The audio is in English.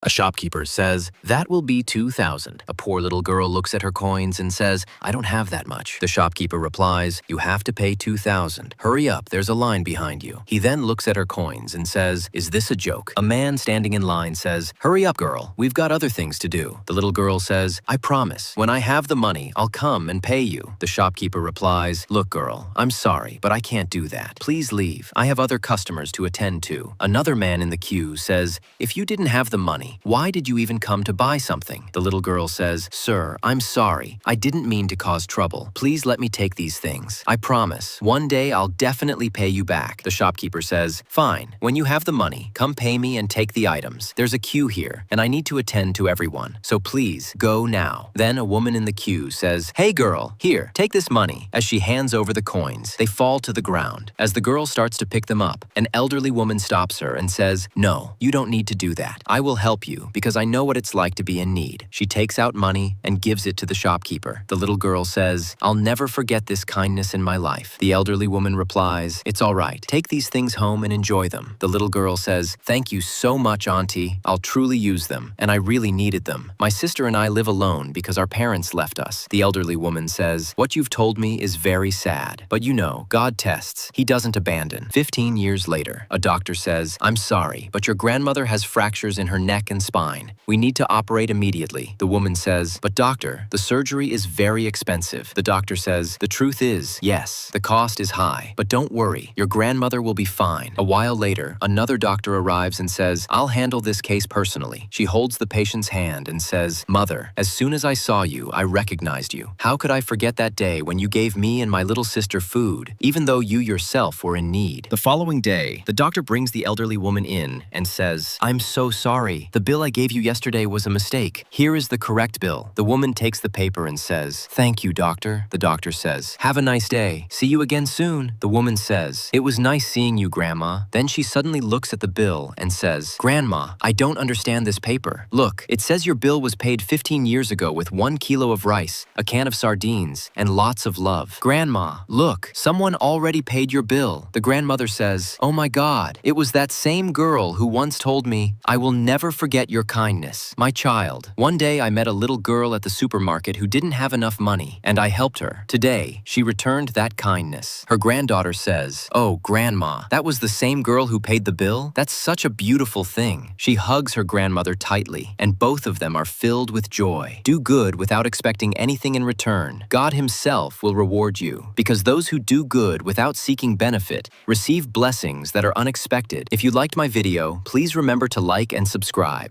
A shopkeeper says, "That will be 2,000. A poor little girl looks at her coins and says, "I don't have that much." The shopkeeper replies, "You have to pay 2,000. Hurry up, there's a line behind you." He then looks at her coins and says, "Is this a joke?" A man standing in line says, "Hurry up, girl, we've got other things to do." The little girl says, "I promise, when I have the money, I'll come and pay you." The shopkeeper replies, "Look, girl, I'm sorry, but I can't do that. Please leave. I have other customers to attend to." Another man in the queue says, "If you didn't have the money, why did you even come to buy something?" The little girl says, "Sir, I'm sorry. I didn't mean to cause trouble. Please let me take these things. I promise, one day I'll definitely pay you back." The shopkeeper says, "Fine. When you have the money, come pay me and take the items. There's a queue here, and I need to attend to everyone. So please, go now." Then a woman in the queue says, "Hey girl, here, take this money." As she hands over the coins, they fall to the ground. As the girl starts to pick them up, an elderly woman stops her and says, "No, you don't need to do that. I will help you because I know what it's like to be in need." She takes out money and gives it to the shopkeeper. The little girl says, "I'll never forget this kindness in my life." The elderly woman replies, "It's all right. Take these things home and enjoy them." The little girl says, "Thank you so much, Auntie. I'll truly use them, and I really needed them. My sister and I live alone because our parents left us." The elderly woman says, "What you've told me is very sad. But you know, God tests. He doesn't abandon." 15 years later, a doctor says, "I'm sorry, but your grandmother has fractures in her neck and spine. We need to operate immediately." The woman says, "But doctor, the surgery is very expensive." The doctor says, "The truth is, yes, the cost is high, but don't worry, your grandmother will be fine." A while later, another doctor arrives and says, "I'll handle this case personally." She holds the patient's hand and says, "Mother, as soon as I saw you, I recognized you. How could I forget that day when you gave me and my little sister food, even though you yourself were in need?" The following day, the doctor brings the elderly woman in and says, "I'm so sorry. The bill I gave you yesterday was a mistake. Here is the correct bill." The woman takes the paper and says, "Thank you, doctor." The doctor says, "Have a nice day. See you again soon." The woman says, "It was nice seeing you, Grandma." Then she suddenly looks at the bill and says, "Grandma, I don't understand this paper. Look, it says your bill was paid 15 years ago with 1 kilo of rice, a can of sardines, and lots of love. Grandma, look, someone already paid your bill." The grandmother says, "Oh my God, it was that same girl who once told me, 'I will never forget your kindness.' My child, one day I met a little girl at the supermarket who didn't have enough money, and I helped her. Today, she returned that kindness." Her granddaughter says, "Oh, Grandma, that was the same girl who paid the bill? That's such a beautiful thing." She hugs her grandmother tightly, and both of them are filled with joy. Do good without expecting anything in return. God Himself will reward you, because those who do good without seeking benefit receive blessings that are unexpected. If you liked my video, please remember to like and subscribe.